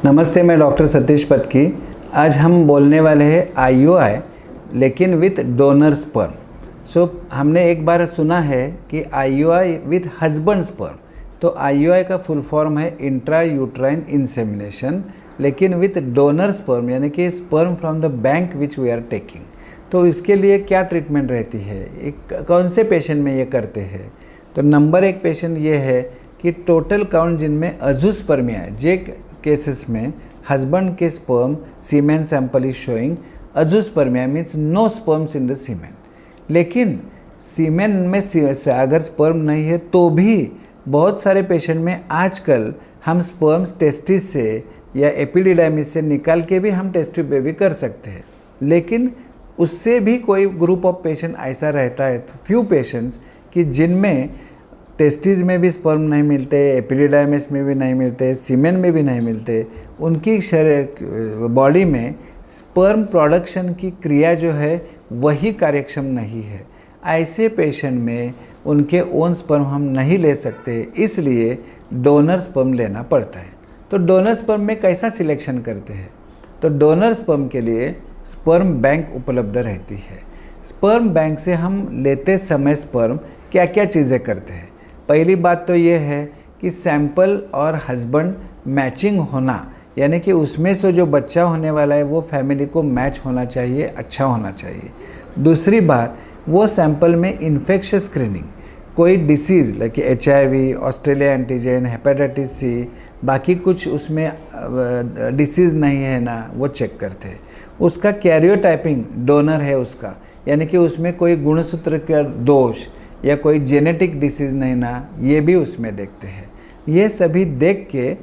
नमस्ते, मैं डॉक्टर सतीश पत्की। आज हम बोलने वाले हैं आईयूआई लेकिन विथ डोनर स्पर्म। हमने एक बार सुना है कि आईयूआई विथ हस्बैंड स्पर्म। तो आईयूआई का फुल फॉर्म है इंट्रा यूट्राइन इंसेमिनेशन, लेकिन विथ डोनर स्पर्म, यानी कि sperm from the bank which we are taking. तो इसके लिए क्या ट्रीटमेंट रहती है, कौन से पेशेंट में ये करते हैं? तो नंबर 1 पेशेंट ये है कि टोटल काउंट जिनमें अजूस्पर्मिया है, जे केसेस में हस्बैंड के sperm semen sample is showing azoospermia, means no sperms in the semen. लेकिन सीमेन में अगर स्पर्म नहीं है तो भी बहुत सारे पेशेंट में आजकल हम स्पर्म्स टेस्टिस से या एपिडिडाइमिस से निकाल के भी हम टेस्ट ट्यूब बेबी कर सकते हैं। लेकिन उससे भी कोई ग्रुप ऑफ पेशेंट ऐसा रहता है, फ्यू पेशेंट्स, कि जिनमें टेस्टिस में भी स्पर्म नहीं मिलते, एपिडिडाइमिस में भी नहीं मिलते, सीमेन में भी नहीं मिलते। उनकी बॉडी में स्पर्म प्रोडक्शन की क्रिया जो है वही कार्यक्षम नहीं है। ऐसे पेशेंट में उनके ओन स्पर्म हम नहीं ले सकते, इसलिए डोनर स्पर्म लेना पड़ता है। तो डोनर स्पर्म में कैसा सिलेक्शन करते हैं? तो डोनर स्पर्म के लिए स्पर्म बैंक उपलब्ध रहती है। स्पर्म बैंक से हम लेते समय स्पर्म क्या क्या चीज़ें करते हैं? पहली बात तो ये है कि सैंपल और हस्बैंड मैचिंग होना, यानी कि उसमें से जो बच्चा होने वाला है वो फैमिली को मैच होना चाहिए, अच्छा होना चाहिए। दूसरी बात, वो सैंपल में इन्फेक्शियस स्क्रीनिंग, कोई disease like HIV, Australia antigen, hepatitis C, बाकी कुछ उसमें डिसीज़ नहीं है ना, वो चेक करते हैं। उसका कैरियोटाइपिंग डोनर है उसका, यानी कि उसमें कोई गुणसूत्र का दोष या कोई जेनेटिक डिसीज़ नहीं ना, ये भी उसमें देखते हैं। ये सभी देख के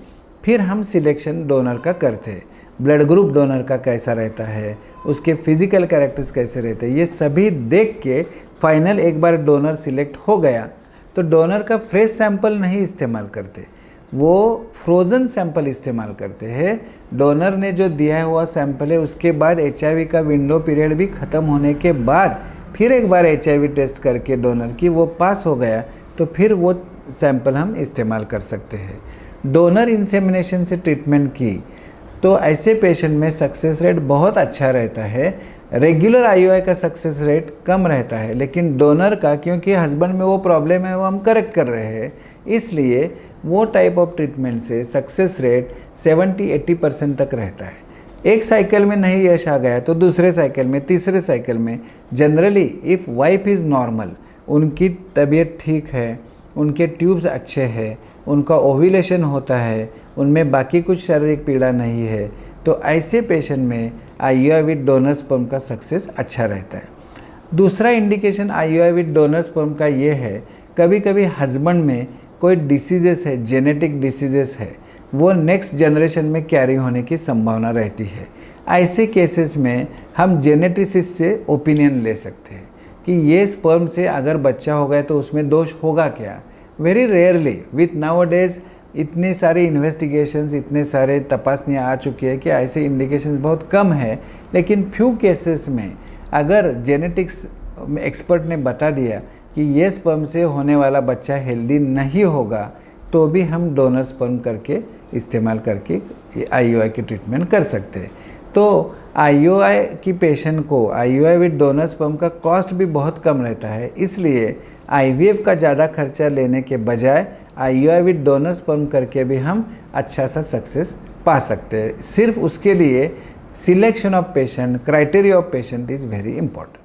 फिर हम सिलेक्शन डोनर का करते हैं। ब्लड ग्रुप डोनर का कैसा रहता है, उसके फिजिकल कैरेक्टर्स कैसे रहते हैं, ये सभी देख के फाइनल एक बार डोनर सिलेक्ट हो गया तो डोनर का फ्रेश सैंपल नहीं इस्तेमाल करते, वो फ्रोज़न सैंपल इस्तेमाल करते हैं। डोनर ने जो दिया हुआ सैंपल है उसके बाद HIV का विंडो पीरियड भी ख़त्म होने के बाद फिर एक बार HIV टेस्ट करके डोनर की वो पास हो गया तो फिर वो सैंपल हम इस्तेमाल कर सकते हैं। डोनर इंसेमिनेशन से ट्रीटमेंट की तो ऐसे पेशेंट में सक्सेस रेट बहुत अच्छा रहता है। रेगुलर आईयूआई का सक्सेस रेट कम रहता है, लेकिन डोनर का, क्योंकि हस्बैंड में वो प्रॉब्लम है वो हम करेक्ट कर रहे हैं, इसलिए वो टाइप ऑफ ट्रीटमेंट से सक्सेस रेट 70-80% तक रहता है। एक साइकिल में नहीं यश आ गया तो दूसरे साइकिल में, तीसरे साइकिल में generally if wife is normal, उनकी तबीयत ठीक है, उनके ट्यूब्स अच्छे हैं, उनका ओव्यूलेशन होता है, उनमें बाकी कुछ शारीरिक पीड़ा नहीं है, तो ऐसे पेशेंट में आईयूआई विद डोनर स्पर्म का सक्सेस अच्छा रहता है। दूसरा indication IUI with donor sperm का ये है, कभी कभी हस्बैंड में कोई डिसीजेस है, जेनेटिक डिसीजेस है, वो नेक्स्ट जनरेशन में कैरी होने की संभावना रहती है। ऐसे केसेस में हम जेनेटिसिस्ट से ओपिनियन ले सकते हैं कि ये स्पर्म से अगर बच्चा हो गया तो उसमें दोष होगा क्या। Very rarely, with now days इतनी सारी इन्वेस्टिगेशंस, इतने सारे तपासनियाँ आ चुकी है कि ऐसे इंडिकेशंस बहुत कम है। लेकिन फ्यू केसेस में अगर जेनेटिक्स एक्सपर्ट ने बता दिया कि ये स्पर्म से होने वाला बच्चा हेल्दी नहीं होगा, तो भी हम डोनर स्पर्म करके इस्तेमाल करके आईयूआई की ट्रीटमेंट कर सकते हैं। तो आईयूआई की पेशेंट को आईयूआई विद डोनर स्पर्म का कॉस्ट भी बहुत कम रहता है, इसलिए IVF का ज़्यादा खर्चा लेने के बजाय आईयूआई विद डोनर स्पर्म करके भी हम अच्छा सा सक्सेस पा सकते हैं। सिर्फ उसके लिए selection of patient, criteria of patient is very important.